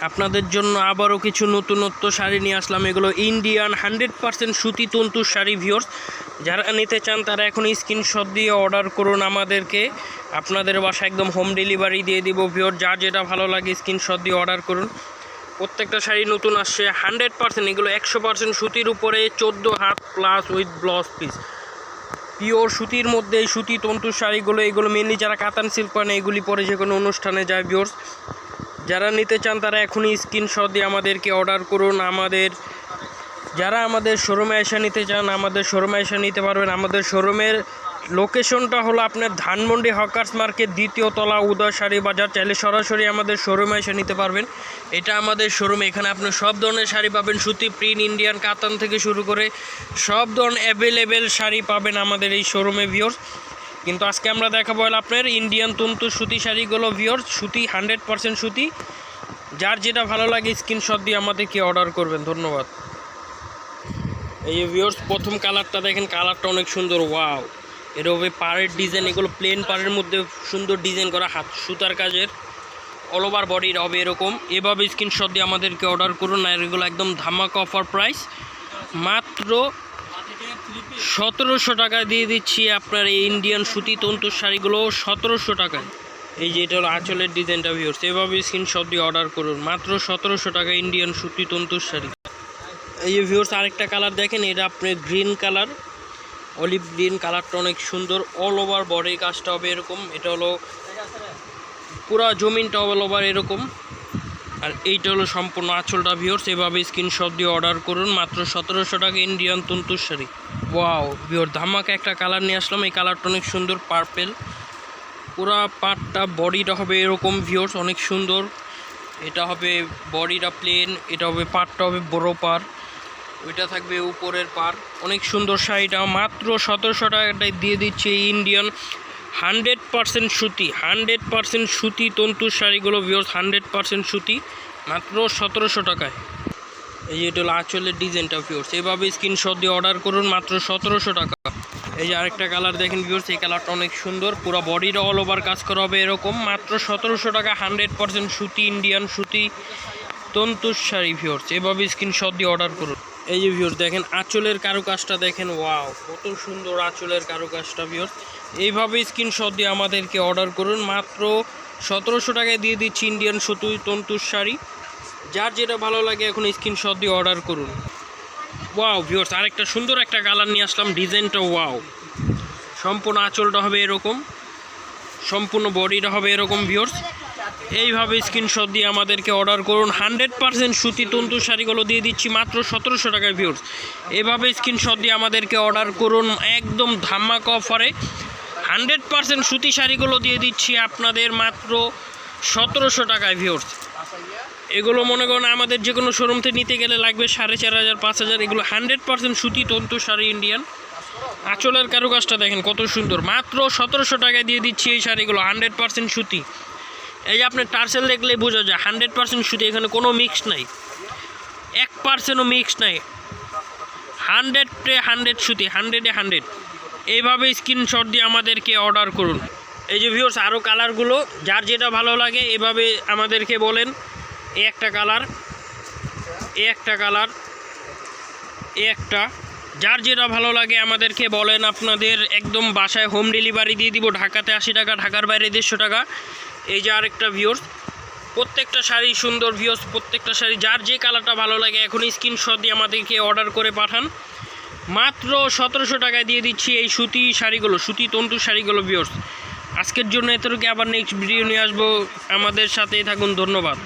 আপনাদের জন্য আবারও কিছু নতুনত্ব শাড়ি নিয়ে আসলাম। এগুলো ইন্ডিয়ান 100% সুতি তন্তুর শাড়ি ভিউয়ার্স। যারা নিতে চান তারা এখন স্ক্রিনশট দিয়ে অর্ডার করুন আমাদেরকে, আপনাদের বাসায় একদম হোম ডেলিভারি দিয়ে দিব ভিউয়ার্স। যার যেটা ভালো লাগে স্ক্রিনশট দিয়ে অর্ডার করুন। প্রত্যেকটা শাড়ি নতুন আসছে 100%, এগুলো 100% সুতির উপরে 14 had plus with blouse piece. Pure সুতির মধ্যে এই সুতি তন্তুর শাড়িগুলো, এগুলো মেনলি যারা কাতান সিল্ক পান এগুলি পরে যে কোনো অনুষ্ঠানে যায় ভিউয়ার্স। যারা নিতে চান তারা এখনই স্ক্রিনশট দিয়ে আমাদেরকে অর্ডার করুন। যারা আমাদের শোরুমে এসে নিতে চান আমাদের শোরুমে এসে নিতে পারবেন। আমাদের শোরুমের লোকেশনটা হলো আপনার ধানমন্ডি হকার্স মার্কেট, 2য় তলা, উদয় শাড়ি বাজার। চাইলে সরাসরি আমাদের শোরুমে এসে নিতে পারবেন। এটা আমাদের শোরুম, এখানে আপনি সব ধরনের শাড়ি পাবেন। সুতি, প্রিন্ট, ইন্ডিয়ান, কাতান থেকে শুরু করে সব ধরনের অ্যাভেলেবেল শাড়ি পাবেন আমাদের এই শোরুমে ভিউয়ার্স। কিন্তু আজকে আমরা দেখাবো আপনার ইন্ডিয়ান তন্তু সুতি শাড়িগুলো ভিউয়ার্স। সুতি 100% সুতি। যার যেটা ভালো লাগে স্ক্রিনশট দিয়ে আমাদেরকে অর্ডার করবেন। ধন্যবাদ। এই যে ভিউয়ার্স প্রথম কালারটা দেখেন, কালারটা অনেক সুন্দর। ওয়াও, এটা হবে পাড়ের ডিজাইন। এগুলো প্লেন পাড়ের মধ্যে সুন্দর ডিজাইন করা, হাত সুতার কাজের, অল ওভার বডির হবে এরকম। এভাবে স্ক্রিনশট দিয়ে আমাদেরকে অর্ডার করুন। আর এগুলো একদম ধামাকা অফার প্রাইস, মাত্র 1700 টাকায় দিয়ে দিচ্ছি আপনার এই ইন্ডিয়ান সুতি তন্তুর শাড়িগুলো 1700 টাকায়। এই যে এটা হলো আঁচলের ডিজাইনটা ভিউয়ার্স। এভাবে স্ক্রিনশট দিয়ে অর্ডার করুন, মাত্র 1700 টাকা ইন্ডিয়ান সুতি তন্তুর শাড়ি। এই যে ভিউয়ার্স আরেকটা কালার দেখেন, এটা আপনার গ্রিন কালার, অলিভ গ্রিন কালারটা অনেক সুন্দর। অল ওভার বডির কাজটা হবে এরকম। এটা হলো পুরা জমিনটা অল ওভার এরকম। আর এইটা হলো সম্পূর্ণ আঁচলটা ভিউয়ার্স। এভাবে স্ক্রিনশট দিয়ে অর্ডার করুন, মাত্র 1700 টাকা ইন্ডিয়ান তন্তুর শাড়ি। ওয়াও ভিউয়ার্স, ধামাকা একটা কালার নিয়ে আসলাম। এই কালারটা অনেক সুন্দর, পার্পেল। পুরা পাটটা বডিটা হবে এরকম ভিউয়ার্স, অনেক সুন্দর। এটা হবে বডিটা প্লেন, এটা হবে পাটটা হবে বড় পার, ওইটা থাকবে উপরের পার। অনেক সুন্দর শাড়িটা মাত্র 1700 টাকাটায় দিয়ে দিচ্ছে ইন্ডিয়ান 100% সুতি, 100% সুতি তন্তুর শাড়িগুলো ভিউয়ার্স। 100% সুতি, মাত্র 1700 টাকায়। এই যে এটা হলো আঁচলের ডিজাইনটা ভিউয়ার্স। এভাবে স্ক্রিনশট দিয়ে অর্ডার করুন, মাত্র 1700 টাকা। এই যে আরেকটা কালার দেখেন ভিউয়ার্স, এই কালারটা অনেক সুন্দর। পুরো বডিটা অল ওভার কাজ করা হবে এরকম, মাত্র 1700 টাকা। 100% সুতি, ইন্ডিয়ান সুতি তন্তুর শাড়ি ভিউয়ার্স। এভাবে স্ক্রিনশট দিয়ে অর্ডার করুন। এই যে ভিউয়ার্স দেখেন আঁচলের কারুকাজটা দেখেন, ওয়াও কত সুন্দর আঁচলের কারুকাজটা ভিউয়ার্স। এইভাবে স্ক্রিনশট দিয়ে আমাদেরকে অর্ডার করুন, মাত্র 1700 টাকায় দিয়ে দিচ্ছি ইন্ডিয়ান সুতি তন্তুর শাড়ি। যার যেটা ভালো লাগে এখন স্ক্রিনশট দিয়ে অর্ডার করুন। ওয়াও ভিউয়ার্স আরেকটা সুন্দর একটা কালার নিয়ে আসলাম, ডিজাইনটা ওয়াও। সম্পূর্ণ আঁচলটা হবে এরকম, সম্পূর্ণ বডিটা হবে এরকম ভিউয়ার্স। এইভাবে স্ক্রিনশট দিয়ে আমাদেরকে অর্ডার করুন। 100% সুতি তন্তুর শাড়িগুলো দিয়ে দিচ্ছি মাত্র 1700 টাকায় ভিউয়ার্স। এভাবে স্ক্রিনশট দিয়ে আমাদেরকে অর্ডার করুন একদম ধামাকা অফারে। 100% সুতি শাড়িগুলো দিয়ে দিচ্ছি আপনাদের মাত্র 1700 টাকায় ভিউয়ার্স। এগুলো মনে করেন আমাদের যে কোনো শোরুম থেকে নিতে গেলে লাগবে 4500 5000। এগুলো 100% সুতি তন্তুর শাড়ি ইন্ডিয়ান। আঁচলের কারুকাজটা দেখেন কত সুন্দর, মাত্র 1700 টাকায় দিয়ে দিচ্ছি এই শাড়িগুলো 100% সুতি। এই যে আপনার টার্সেল দেখলেই বোঝা যায় 100% সুতি, এখানে কোনো মিক্স নাই, 1%ও মিক্স নাই। 100-এ 100 সুতি, 100-এ 100। এইভাবে স্ক্রিনশট দিয়ে আমাদেরকে অর্ডার করুন। এই যে ভিউয়ার্স আরও কালারগুলো, যার যেটা ভালো লাগে এভাবে আমাদেরকে বলেন। এই একটা কালার, এই একটা কালার, এই একটা, যার যেটা ভালো লাগে আমাদেরকে বলেন। আপনাদের একদম বাসায় হোম ডেলিভারি দিয়ে দিব। ঢাকাতে 80 টাকা, ঢাকার বাইরে 150 টাকা। এই যে আরেকটা ভিউয়ার্স, প্রত্যেকটা শাড়ি সুন্দর ভিউয়ার্স, প্রত্যেকটা শাড়ি যার যে কালারটা ভালো লাগে এখনই স্ক্রিনশট দিয়ে আমাদেরকে অর্ডার করে পাঠান। মাত্র 1700 টাকায় দিয়ে দিচ্ছি এই সুতি শাড়িগুলো, সুতি তন্তু শাড়িগুলো ভিউয়ার্স। আজকের জন্য এতটুকু, আবার নেক্সট ভিডিও নিয়ে আসবো, আমাদের সাথেই থাকুন। ধন্যবাদ।